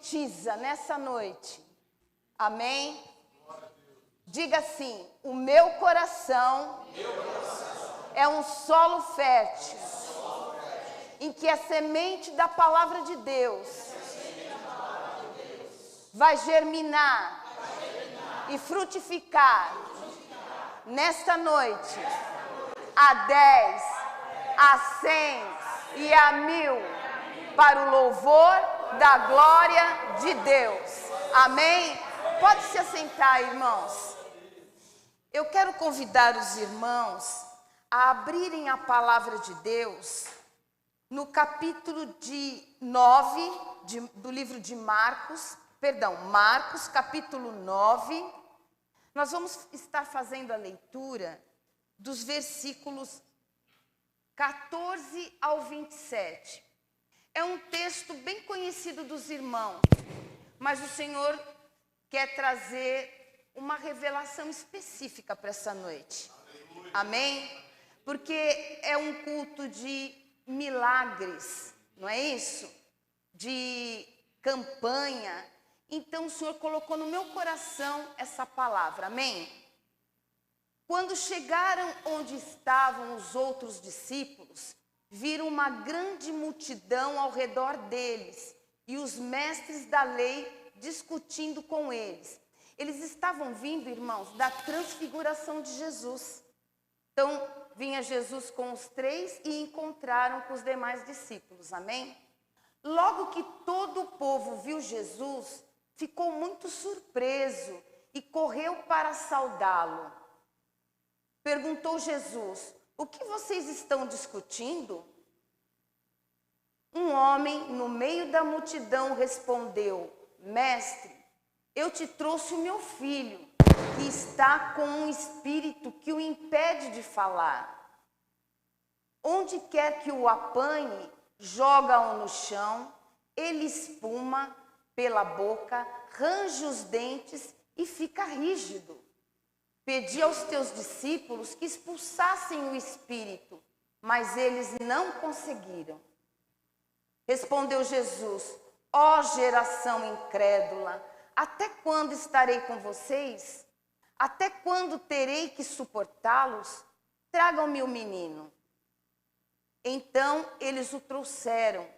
profetiza nessa noite. Amém? Diga assim: o meu coração é um solo fértil, em que a semente da palavra de Deus vai germinar e frutificar nesta noite, a 10, a 100 e a 1000, para o louvor da glória de Deus. Amém? Pode se assentar, irmãos. Eu quero convidar os irmãos a abrirem a palavra de Deus no capítulo 9 do livro de Marcos, Marcos, capítulo 9. Nós vamos estar fazendo a leitura dos versículos 14 ao 27. É um texto bem conhecido dos irmãos, mas o Senhor quer trazer uma revelação específica para essa noite. Amém? Porque é um culto de milagres, não é isso? De campanha. Então o Senhor colocou no meu coração essa palavra. Amém? Quando chegaram onde estavam os outros discípulos, viram uma grande multidão ao redor deles e os mestres da lei discutindo com eles. Eles estavam vindo, irmãos, da transfiguração de Jesus. Então, vinha Jesus com os 3 e encontraram com os demais discípulos. Amém? Logo que todo o povo viu Jesus, ficou muito surpreso e correu para saudá-lo. Perguntou Jesus: o que vocês estão discutindo? Um homem no meio da multidão respondeu: Mestre, eu te trouxe o meu filho, que está com um espírito que o impede de falar. Onde quer que o apanhe, joga-o no chão, ele espuma pela boca, range os dentes e fica rígido. Pedi aos teus discípulos que expulsassem o espírito, mas eles não conseguiram. Respondeu Jesus: ó geração incrédula, até quando estarei com vocês? Até quando terei que suportá-los? Tragam-me o menino. Então eles o trouxeram.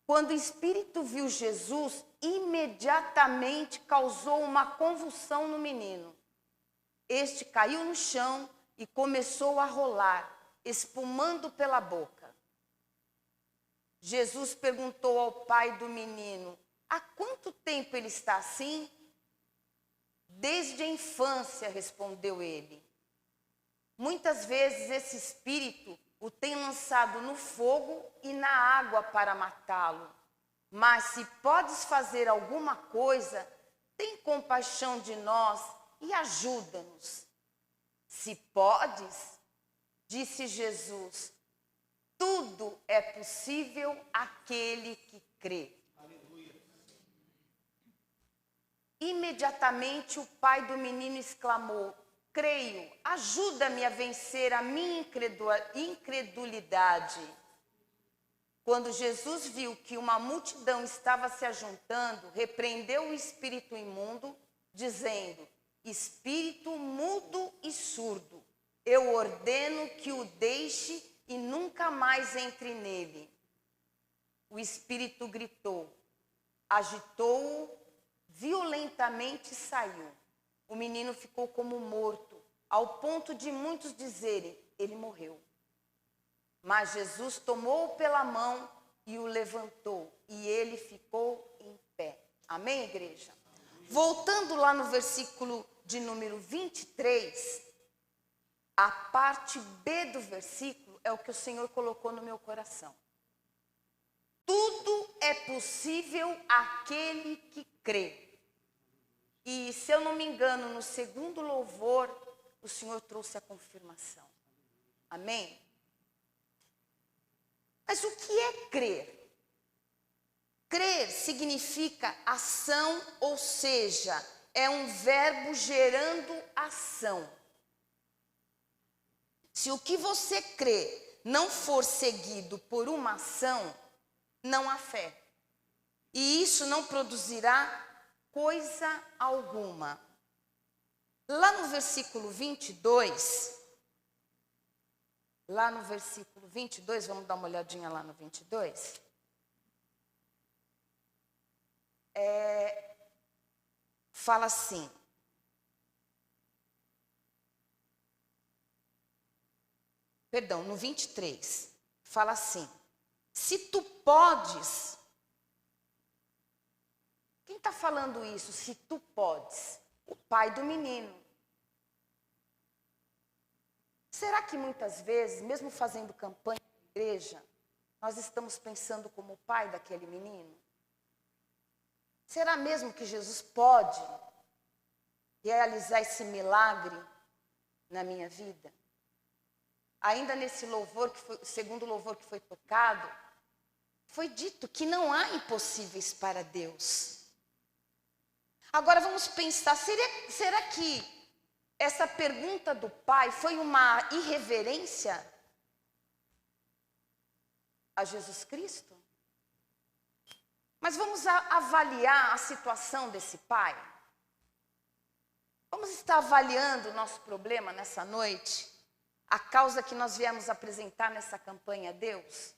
Quando o espírito viu Jesus, imediatamente causou uma convulsão no menino. Este caiu no chão e começou a rolar, espumando pela boca. Jesus perguntou ao pai do menino: há quanto tempo ele está assim? Desde a infância, respondeu ele. Muitas vezes esse espírito o tem lançado no fogo e na água para matá-lo. Mas se podes fazer alguma coisa, tem compaixão de nós e ajuda-nos. Se podes, disse Jesus, tudo é possível àquele que crê. Aleluia. Imediatamente o pai do menino exclamou: creio, ajuda-me a vencer a minha incredulidade. Quando Jesus viu que uma multidão estava se ajuntando, repreendeu o espírito imundo, dizendo: espírito mudo e surdo, eu ordeno que o deixe e nunca mais entre nele. O espírito gritou, agitou-o violentamente e saiu. O menino ficou como morto, ao ponto de muitos dizerem: ele morreu. Mas Jesus tomou-o pela mão e o levantou, e ele ficou em pé. Amém, igreja? Voltando lá no versículo de número 23, a parte B do versículo é o que o Senhor colocou no meu coração. Tudo é possível àquele que crê. E se eu não me engano, no segundo louvor, o Senhor trouxe a confirmação. Amém? Mas o que é crer? Crer significa ação, ou seja, é um verbo gerando ação. Se o que você crê não for seguido por uma ação, não há fé. e isso não produzirá coisa alguma. Lá no versículo 22, vamos dar uma olhadinha lá no 22. Fala assim: perdão, no 23, fala assim: se tu podes. Quem está falando isso? Se tu podes? O pai do menino. Será que muitas vezes, mesmo fazendo campanha na igreja, nós estamos pensando como o pai daquele menino? Será mesmo que Jesus pode realizar esse milagre na minha vida? Ainda nesse louvor, segundo segundo louvor que foi tocado, foi dito que não há impossíveis para Deus. Agora vamos pensar, será que essa pergunta do pai foi uma irreverência a Jesus Cristo? Mas vamos avaliar a situação desse pai. Vamos estar avaliando o nosso problema nessa noite, a causa que nós viemos apresentar nessa campanha a Deus.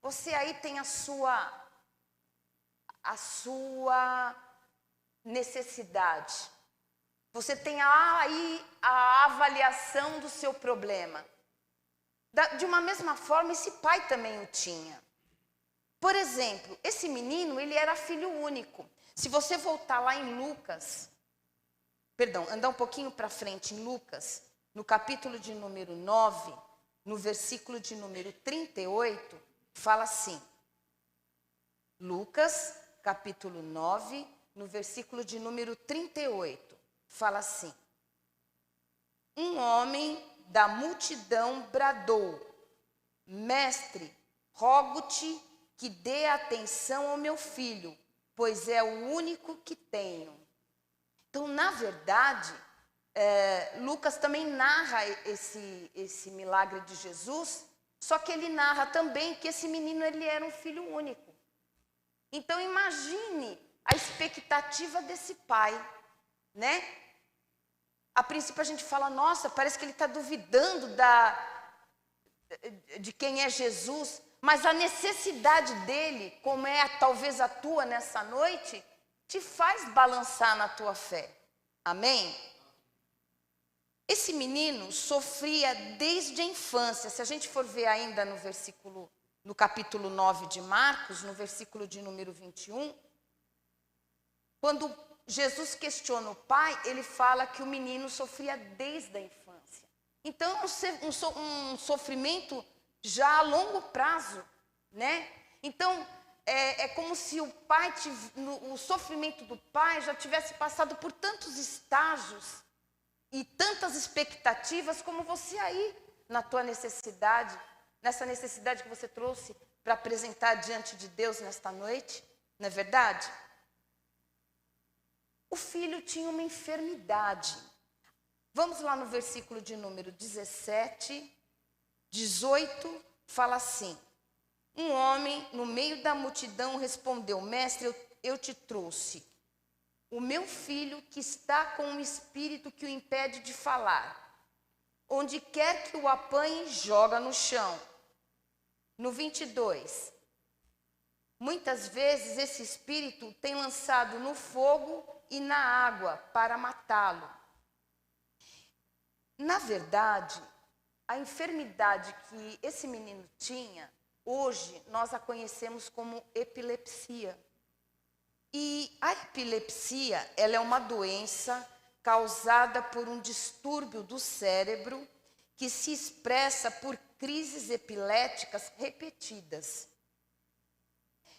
Você aí tem a sua necessidade. Você tem aí a avaliação do seu problema. De uma mesma forma, esse pai também o tinha. Por exemplo, esse menino, ele era filho único. Se você voltar lá em Lucas, andar um pouquinho para frente em Lucas, no capítulo de número 9, no versículo de número 38, fala assim. Lucas, capítulo 9, no versículo de número 38, fala assim: um homem da multidão bradou: mestre, rogo-te que dê atenção ao meu filho, pois é o único que tenho. Então, na verdade, Lucas também narra esse milagre de Jesus, só que ele narra também que esse menino ele era um filho único. Então, imagine a expectativa desse pai, né? A princípio a gente fala, nossa, parece que ele está duvidando de quem é Jesus, mas a necessidade dele, como é talvez a tua nessa noite, te faz balançar na tua fé. Amém? Esse menino sofria desde a infância. Se a gente for ver ainda no capítulo 9 de Marcos, no versículo de número 21, quando Jesus questiona o pai, ele fala que o menino sofria desde a infância. Então, um sofrimento já a longo prazo, né? Então, é como se o sofrimento do pai já tivesse passado por tantos estágios e tantas expectativas como você aí, na tua necessidade, nessa necessidade que você trouxe para apresentar diante de Deus nesta noite, não é verdade? O filho tinha uma enfermidade. Vamos lá no versículo de número 17, 18, fala assim: um homem no meio da multidão respondeu: mestre, eu te trouxe o meu filho que está com um espírito que o impede de falar. Onde quer que o apanhe, joga no chão. No 22, muitas vezes esse espírito tem lançado no fogo e na água para matá-lo. Na verdade, a enfermidade que esse menino tinha, hoje nós a conhecemos como epilepsia. E a epilepsia, ela é uma doença causada por um distúrbio do cérebro que se expressa por crises epiléticas repetidas.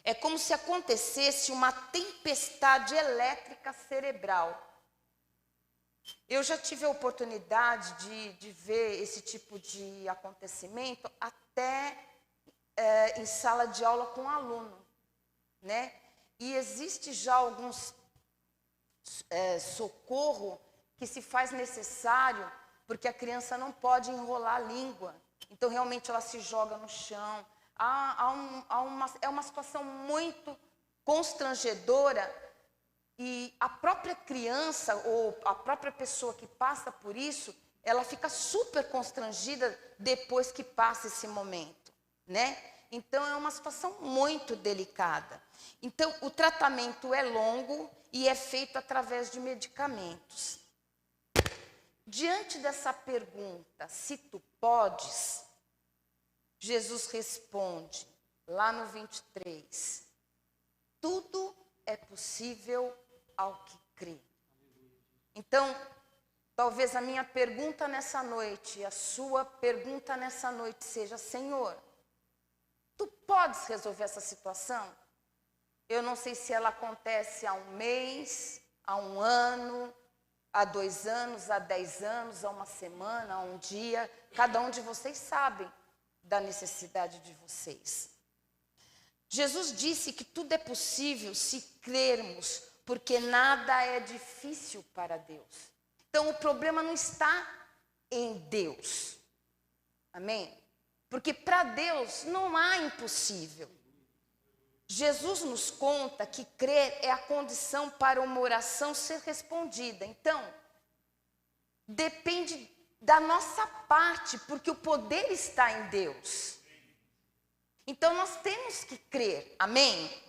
É como se acontecesse uma tempestade elétrica cerebral. Eu já tive a oportunidade de ver esse tipo de acontecimento até em sala de aula com aluno, né? E existe já alguns socorro que se faz necessário, porque a criança não pode enrolar a língua. Então, realmente, ela se joga no chão. É uma situação muito constrangedora e a própria criança ou a própria pessoa que passa por isso, ela fica super constrangida depois que passa esse momento, né? Então, é uma situação muito delicada. Então, o tratamento é longo e é feito através de medicamentos. Diante dessa pergunta, se tu podes, Jesus responde, lá no 23, tudo é possível ao que crê. Então, talvez a minha pergunta nessa noite, a sua pergunta nessa noite seja, Senhor, tu podes resolver essa situação? Eu não sei se ela acontece há um mês, há um ano, há 2 anos, há 10 anos, há uma semana, há um dia. Cada um de vocês sabe da necessidade de vocês. Jesus disse que tudo é possível se crermos, porque nada é difícil para Deus. Então, o problema não está em Deus. Amém? Porque para Deus não há impossível. Jesus nos conta que crer é a condição para uma oração ser respondida. Então, depende da nossa parte, porque o poder está em Deus. Então, nós temos que crer. Amém?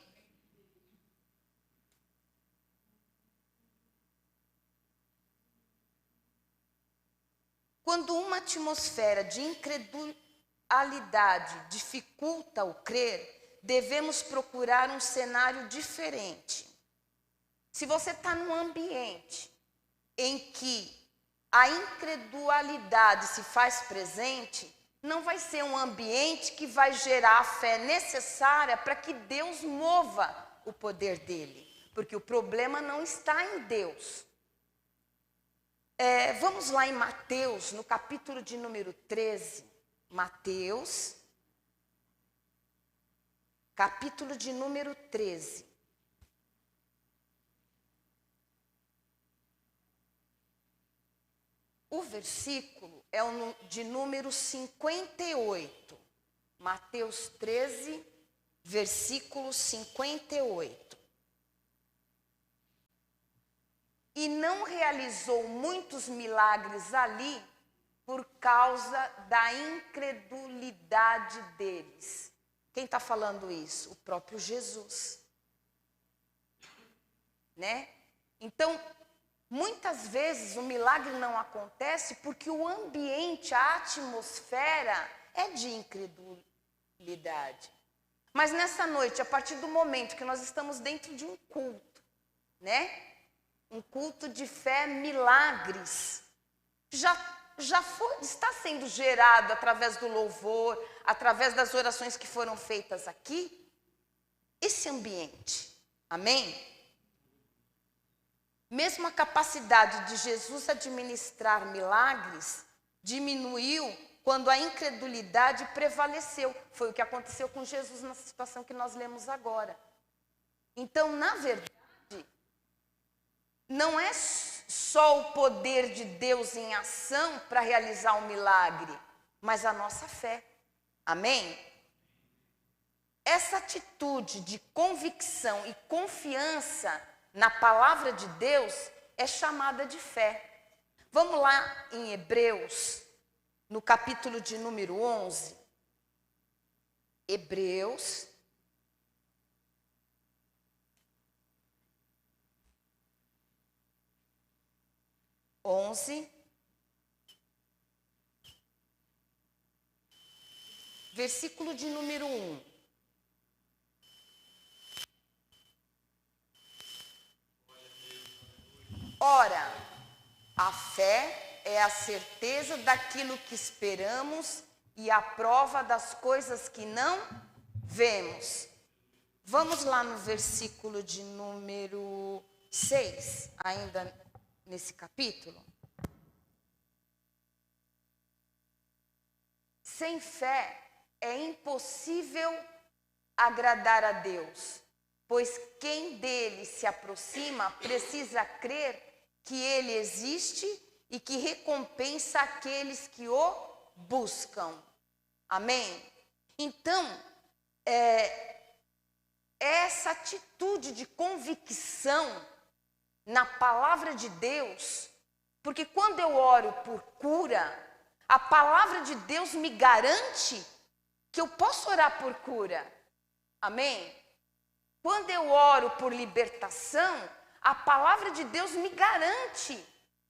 Quando uma atmosfera de incredulidade dificulta o crer, devemos procurar um cenário diferente. Se você está num ambiente em que a incredulidade se faz presente, não vai ser um ambiente que vai gerar a fé necessária para que Deus mova o poder dele. Porque o problema não está em Deus. Vamos lá em Mateus, no capítulo de número 13. Mateus, capítulo de número 13. O versículo é o de número 58. Mateus 13, versículo 58. E não realizou muitos milagres ali por causa da incredulidade deles. Quem está falando isso? O próprio Jesus. Né? Então, muitas vezes o milagre não acontece porque o ambiente, a atmosfera é de incredulidade. Mas nessa noite, a partir do momento que nós estamos dentro de um culto, né? Um culto de fé, milagres, está sendo gerado através do louvor, através das orações que foram feitas aqui, esse ambiente. Amém? Mesmo a capacidade de Jesus administrar milagres diminuiu quando a incredulidade prevaleceu. Foi o que aconteceu com Jesus na situação que nós lemos agora. Então, na verdade, não é só o poder de Deus em ação para realizar um milagre, mas a nossa fé. Amém? Essa atitude de convicção e confiança na palavra de Deus é chamada de fé. Vamos lá em Hebreus, no capítulo de número 11. Hebreus. Versículo de número 1. Ora, a fé é a certeza daquilo que esperamos e a prova das coisas que não vemos. Vamos lá no versículo de número 6, ainda nesse capítulo. Sem fé é impossível agradar a Deus, pois quem dele se aproxima precisa crer que ele existe e que recompensa aqueles que o buscam. Amém? Então, essa atitude de convicção na palavra de Deus, porque quando eu oro por cura, a palavra de Deus me garante que eu posso orar por cura. Amém? Quando eu oro por libertação, a palavra de Deus me garante.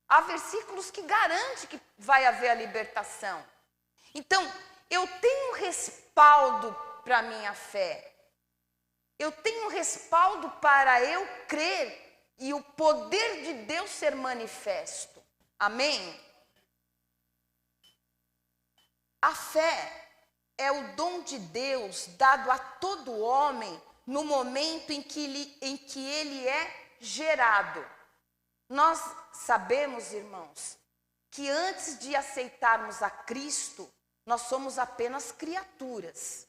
Há versículos que garantem que vai haver a libertação. Então, eu tenho respaldo para a minha fé. Eu tenho respaldo para eu crer e o poder de Deus ser manifesto. Amém? A fé é o dom de Deus dado a todo homem no momento em que ele é gerado. Nós sabemos, irmãos, que antes de aceitarmos a Cristo, nós somos apenas criaturas.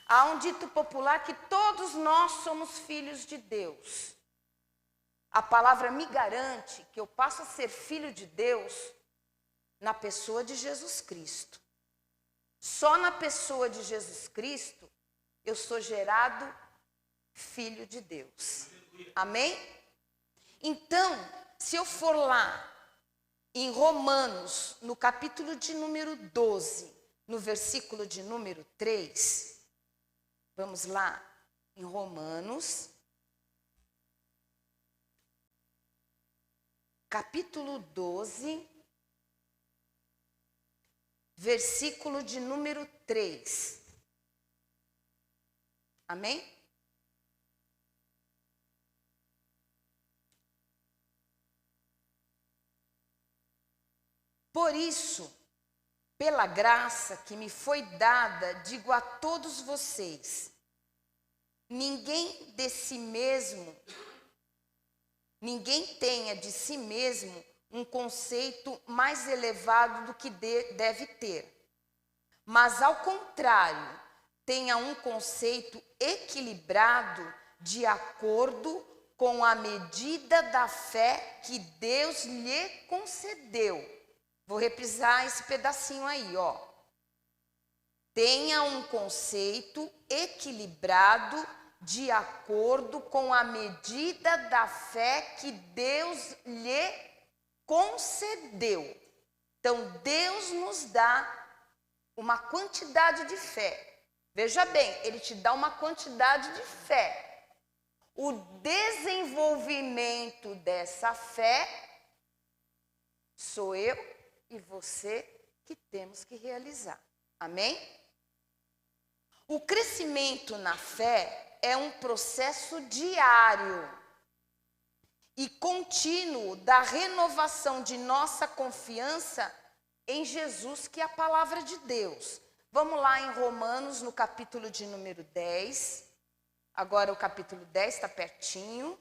Há um dito popular que todos nós somos filhos de Deus. A palavra me garante que eu passo a ser filho de Deus na pessoa de Jesus Cristo. Só na pessoa de Jesus Cristo eu sou gerado filho de Deus. Amém? Então, se eu for lá em Romanos, no capítulo de número 12, no versículo de número 3, vamos lá, em Romanos, capítulo 12, versículo de número 3. Amém? Por isso, pela graça que me foi dada, digo a todos vocês, ninguém tenha de si mesmo um conceito mais elevado do que deve ter. Mas, ao contrário, tenha um conceito equilibrado de acordo com a medida da fé que Deus lhe concedeu. Vou reprisar esse pedacinho aí, ó. Tenha um conceito equilibrado de acordo com a medida da fé que Deus lhe concedeu. Então, Deus nos dá uma quantidade de fé. Veja bem, Ele te dá uma quantidade de fé. O desenvolvimento dessa fé sou eu e você que temos que realizar. Amém? O crescimento na fé é um processo diário e contínuo da renovação de nossa confiança em Jesus, que é a palavra de Deus. Vamos lá em Romanos, no capítulo de número 10. Agora o capítulo 10 está pertinho.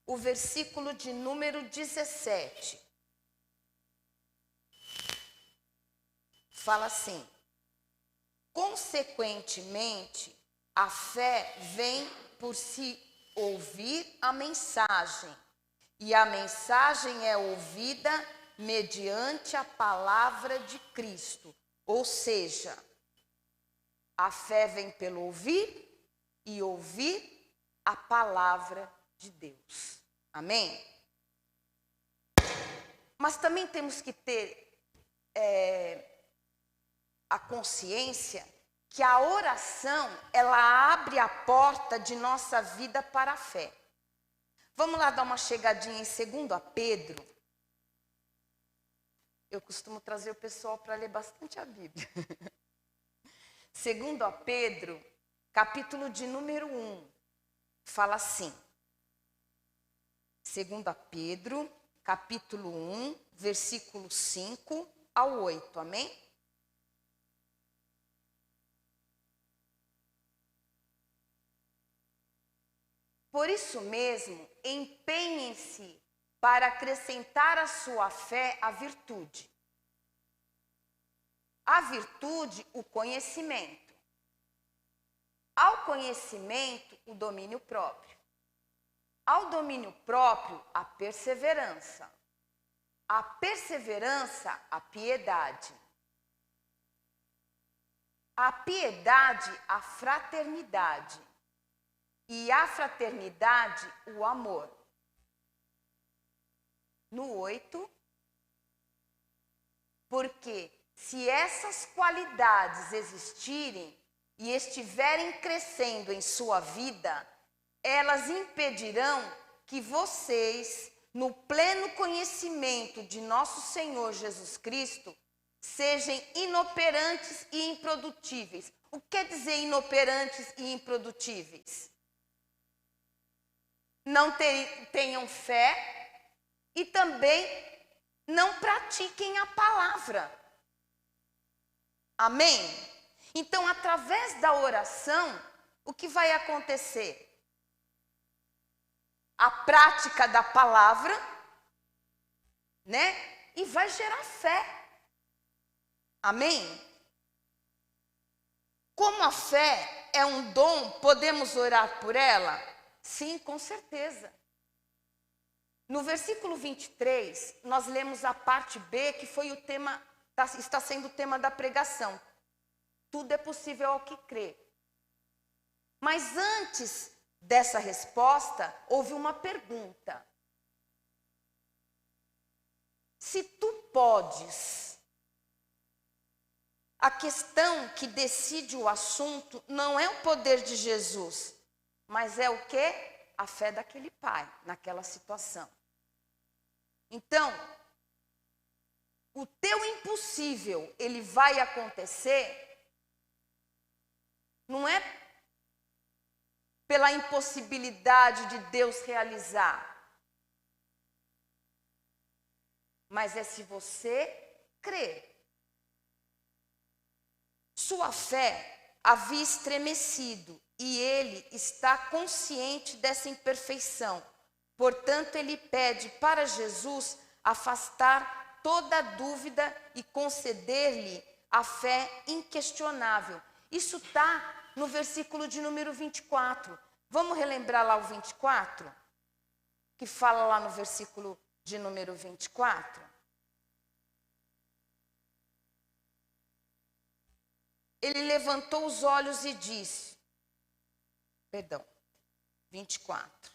O versículo de número 17. Fala assim: consequentemente, a fé vem por se ouvir a mensagem, e a mensagem é ouvida mediante a palavra de Cristo. Ou seja, a fé vem pelo ouvir e ouvir a palavra de Deus. Amém? Mas também temos que ter a consciência que a oração, ela abre a porta de nossa vida para a fé. Vamos lá dar uma chegadinha em 2 Pedro. Eu costumo trazer o pessoal para ler bastante a Bíblia. 2 Pedro, capítulo de número 1, fala assim. 2 Pedro, capítulo 1, versículo 5 ao 8, amém? Por isso mesmo, empenhem-se para acrescentar à sua fé a virtude. A virtude, o conhecimento. Ao conhecimento, o domínio próprio. Ao domínio próprio, a perseverança. A a perseverança, a piedade. A piedade, a piedade, a fraternidade. E a fraternidade, o amor. No 8, porque se essas qualidades existirem e estiverem crescendo em sua vida, elas impedirão que vocês, no pleno conhecimento de nosso Senhor Jesus Cristo, sejam inoperantes e improdutíveis. O que quer dizer inoperantes e improdutíveis? Não tenham fé e também não pratiquem a palavra. Amém? Então, através da oração, o que vai acontecer? A prática da palavra, né? E vai gerar fé. Amém? Como a fé é um dom, podemos orar por ela? Sim, com certeza. No versículo 23, nós lemos a parte B, que foi o tema, está sendo o tema da pregação. Tudo é possível ao que crê. Mas antes dessa resposta, houve uma pergunta. Se tu podes, a questão que decide o assunto não é o poder de Jesus, mas é o quê? A fé daquele pai, naquela situação. Então, o teu impossível, ele vai acontecer, não é pela impossibilidade de Deus realizar, mas é se você crer. Sua fé havia estremecido e ele está consciente dessa imperfeição. Portanto, ele pede para Jesus afastar toda dúvida e conceder-lhe a fé inquestionável. Isso está no versículo de número 24. Vamos relembrar lá o 24? Que fala lá no versículo de número 24. Ele levantou os olhos e disse, 24.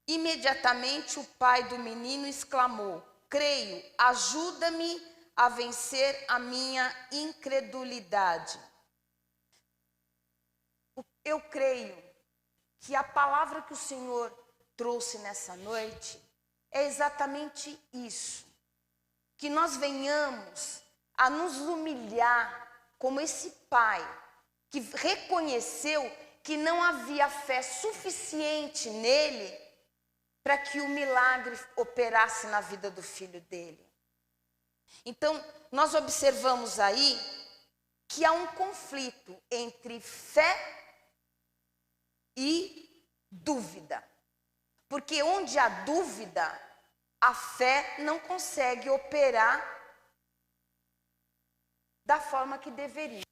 Imediatamente o pai do menino exclamou, creio, ajuda-me a vencer a minha incredulidade. Eu creio que a palavra que o Senhor trouxe nessa noite é exatamente isso. Que nós venhamos a nos humilhar como esse pai que reconheceu que não havia fé suficiente nele para que o milagre operasse na vida do filho dele. Então, nós observamos aí que há um conflito entre fé e dúvida. Porque onde há dúvida, a fé não consegue operar da forma que deveria.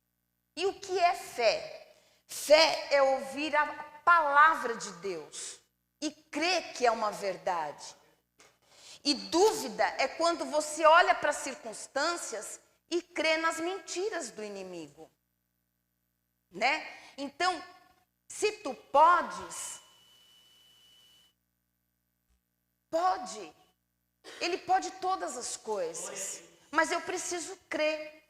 E o que é fé? Fé é ouvir a palavra de Deus e crer que é uma verdade. E dúvida é quando você olha para as circunstâncias e crê nas mentiras do inimigo. Né? Então, se tu podes, pode. Ele pode todas as coisas, mas eu preciso crer.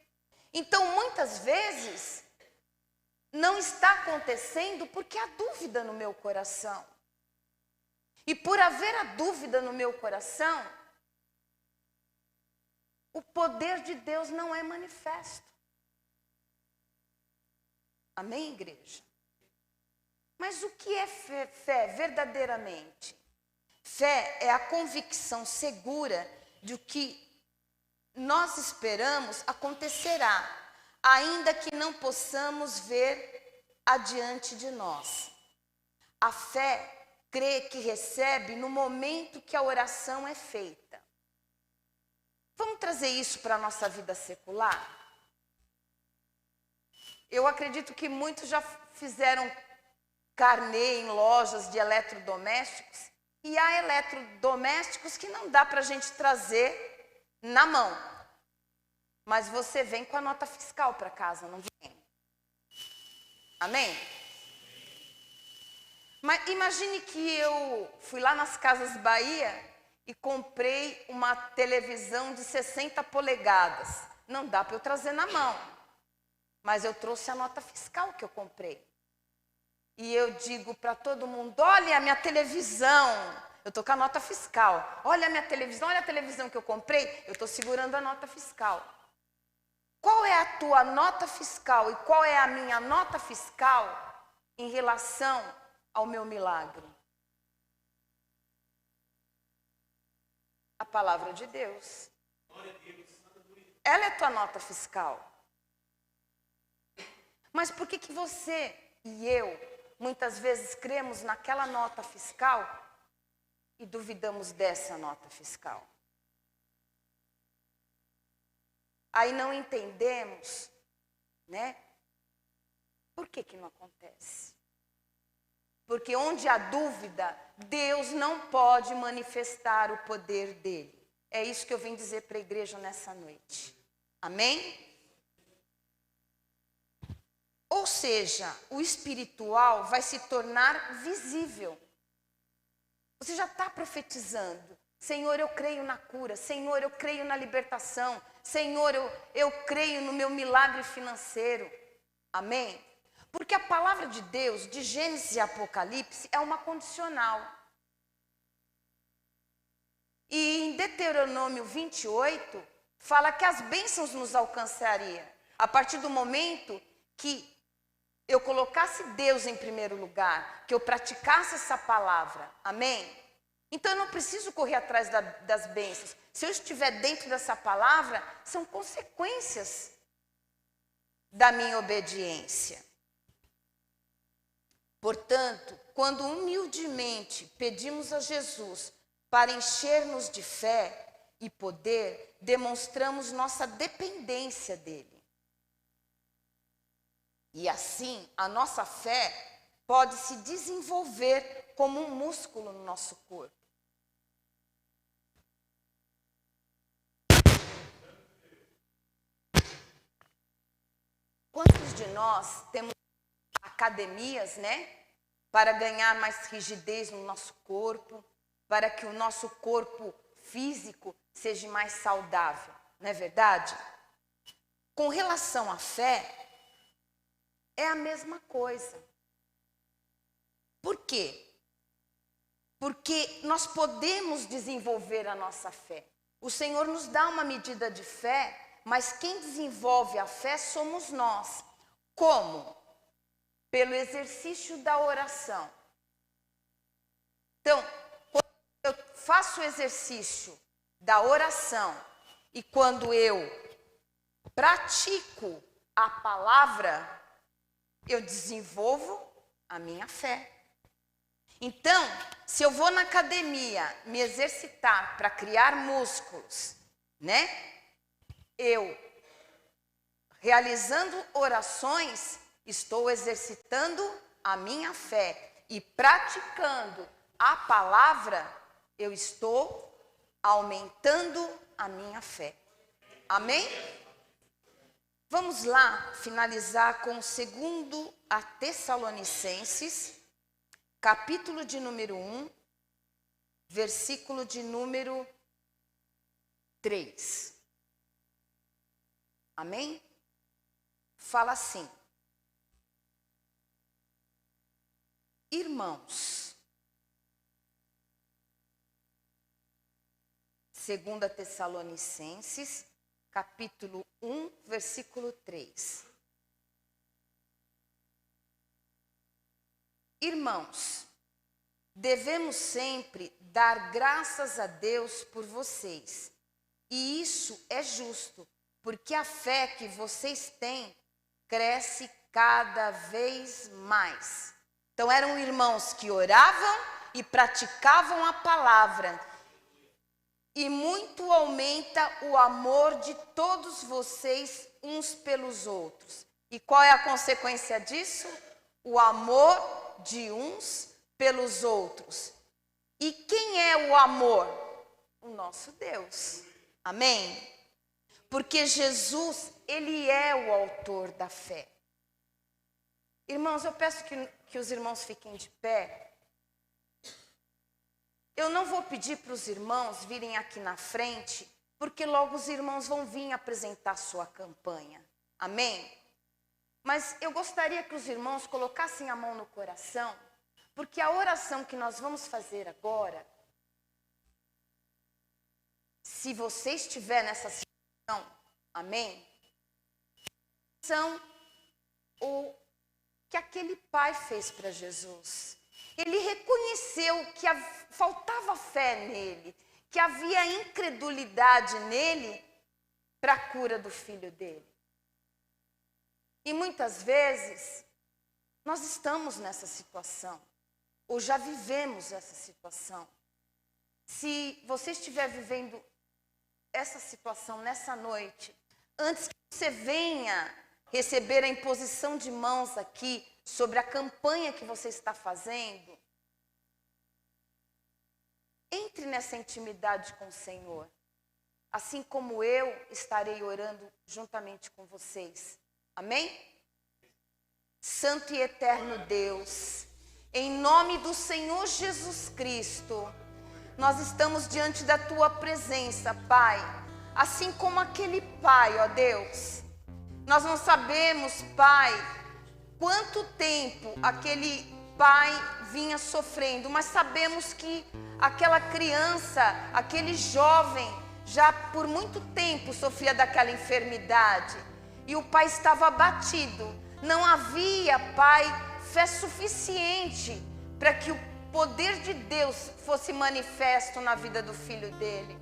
Então, muitas vezes, não está acontecendo porque há dúvida no meu coração. E por haver a dúvida no meu coração, o poder de Deus não é manifesto. Amém, igreja? Mas o que é fé verdadeiramente? Fé é a convicção segura de que nós esperamos acontecerá, ainda que não possamos ver adiante de nós. A fé crê que recebe no momento que a oração é feita. Vamos trazer isso para a nossa vida secular? Eu acredito que muitos já fizeram carnê em lojas de eletrodomésticos, e há eletrodomésticos que não dá para a gente trazer na mão. Mas você vem com a nota fiscal para casa, não vem? Amém? Mas imagine que eu fui lá nas Casas Bahia e comprei uma televisão de 60 polegadas. Não dá para eu trazer na mão. Mas eu trouxe a nota fiscal que eu comprei. E eu digo para todo mundo, olha a minha televisão. Eu estou com a nota fiscal. Olha a minha televisão, olha a televisão que eu comprei. Eu estou segurando a nota fiscal. Qual é a tua nota fiscal e qual é a minha nota fiscal em relação ao meu milagre? A palavra de Deus. Ela é tua nota fiscal. Mas por que você e eu, muitas vezes, cremos naquela nota fiscal e duvidamos dessa nota fiscal? Aí não entendemos, né? Por que não acontece? Porque onde há dúvida, Deus não pode manifestar o poder dele. É isso que eu vim dizer para a igreja nessa noite. Amém? Ou seja, o espiritual vai se tornar visível. Você já está profetizando. Senhor, eu creio na cura. Senhor, eu creio na libertação. Senhor, eu creio no meu milagre financeiro. Amém? Porque a palavra de Deus, de Gênesis e Apocalipse, é uma condicional. E em Deuteronômio 28, fala que as bênçãos nos alcançariam. A partir do momento que eu colocasse Deus em primeiro lugar, que eu praticasse essa palavra. Amém? Então eu não preciso correr atrás das bênçãos. Se eu estiver dentro dessa palavra, são consequências da minha obediência. Portanto, quando humildemente pedimos a Jesus para encher-nos de fé e poder, demonstramos nossa dependência dele. E assim, a nossa fé pode se desenvolver como um músculo no nosso corpo. Quantos de nós temos academias, né? Para ganhar mais rigidez no nosso corpo, para que o nosso corpo físico seja mais saudável, não é verdade? Com relação à fé, é a mesma coisa. Por quê? Porque nós podemos desenvolver a nossa fé. O Senhor nos dá uma medida de fé, mas quem desenvolve a fé somos nós. Como? Pelo exercício da oração. Então, quando eu faço o exercício da oração e quando eu pratico a palavra, eu desenvolvo a minha fé. Então, se eu vou na academia me exercitar para criar músculos, né? Eu, realizando orações, estou exercitando a minha fé. E praticando a palavra, eu estou aumentando a minha fé. Amém? Vamos lá finalizar com 2 a Tessalonicenses, capítulo de número 1, versículo de número 3. Amém? Fala assim: irmãos, 2 Tessalonicenses, capítulo 1, versículo 3. Irmãos, devemos sempre dar graças a Deus por vocês. E isso é justo, porque a fé que vocês têm cresce cada vez mais. Então eram irmãos que oravam e praticavam a palavra. E muito aumenta o amor de todos vocês uns pelos outros. E qual é a consequência disso? O amor de uns pelos outros. E quem é o amor? O nosso Deus. Amém? Porque Jesus, Ele é o autor da fé. Irmãos, eu peço que os irmãos fiquem de pé. Eu não vou pedir para os irmãos virem aqui na frente, porque logo os irmãos vão vir apresentar sua campanha. Amém? Mas eu gostaria que os irmãos colocassem a mão no coração, porque a oração que nós vamos fazer agora, se você estiver nessa situação, amém? São o que aquele pai fez para Jesus. Ele reconheceu que faltava fé nele, que havia incredulidade nele para a cura do filho dele. E muitas vezes nós estamos nessa situação, ou já vivemos essa situação. Se você estiver vivendo essa situação nessa noite, antes que você venha receber a imposição de mãos aqui sobre a campanha que você está fazendo, entre nessa intimidade com o Senhor, assim como eu estarei orando juntamente com vocês. Amém? Santo e eterno Deus, em nome do Senhor Jesus Cristo, nós estamos diante da Tua presença, Pai, assim como aquele pai, ó Deus. Nós não sabemos, Pai, quanto tempo aquele pai vinha sofrendo, mas sabemos que aquela criança, aquele jovem, já por muito tempo sofria daquela enfermidade. E o pai estava abatido. Não havia, Pai, fé suficiente para que o poder de Deus fosse manifesto na vida do filho dele.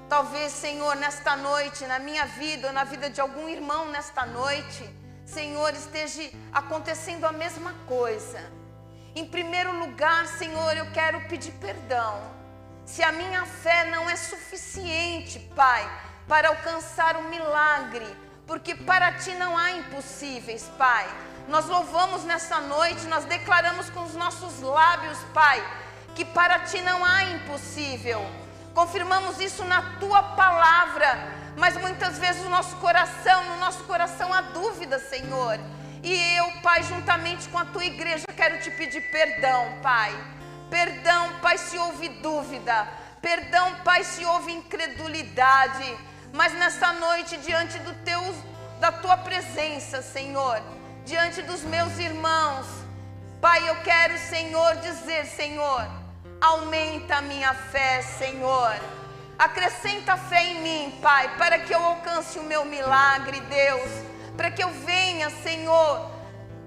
Talvez, Senhor, nesta noite, na minha vida ou na vida de algum irmão nesta noite, Senhor, esteja acontecendo a mesma coisa. Em primeiro lugar, Senhor, eu quero pedir perdão. Se a minha fé não é suficiente, Pai, para alcançar o milagre, porque para Ti não há impossíveis, Pai. Nós louvamos nessa noite, nós declaramos com os nossos lábios, Pai, que para Ti não há impossível. Confirmamos isso na Tua palavra, mas muitas vezes no nosso coração há dúvida, Senhor. E eu, Pai, juntamente com a Tua igreja, quero Te pedir perdão, Pai. Perdão, Pai, se houve dúvida. Perdão, Pai, se houve incredulidade. Mas nessa noite, diante da Tua presença, Senhor, diante dos meus irmãos, Pai, eu quero, Senhor, dizer, Senhor, aumenta a minha fé, Senhor. Acrescenta fé em mim, Pai, para que eu alcance o meu milagre, Deus. Para que eu venha, Senhor,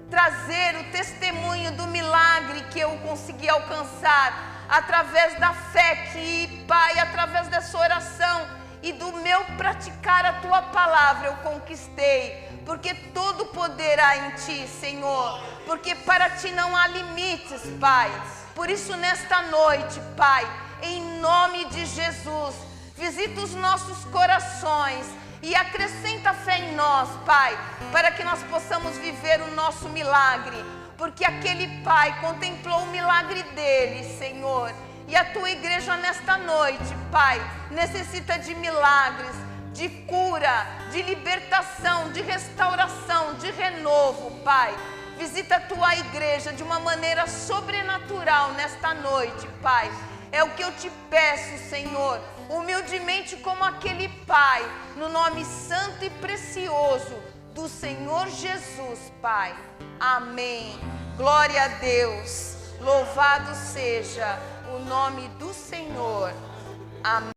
trazer o testemunho do milagre que eu consegui alcançar através da fé que, Pai, através dessa oração e do meu praticar a Tua palavra eu conquistei. Porque todo poder há em Ti, Senhor. Porque para Ti não há limites, Pai. Por isso, nesta noite, Pai, em nome de Jesus, visita os nossos corações e acrescenta fé em nós, Pai, para que nós possamos viver o nosso milagre. Porque aquele pai contemplou o milagre dele, Senhor. E a Tua igreja nesta noite, Pai, necessita de milagres, de cura, de libertação, de restauração, de renovo, Pai. Visita a Tua igreja de uma maneira sobrenatural nesta noite, Pai. É o que eu Te peço, Senhor, humildemente como aquele pai, no nome santo e precioso do Senhor Jesus, Pai. Amém. Glória a Deus. Louvado seja o nome do Senhor. Amém.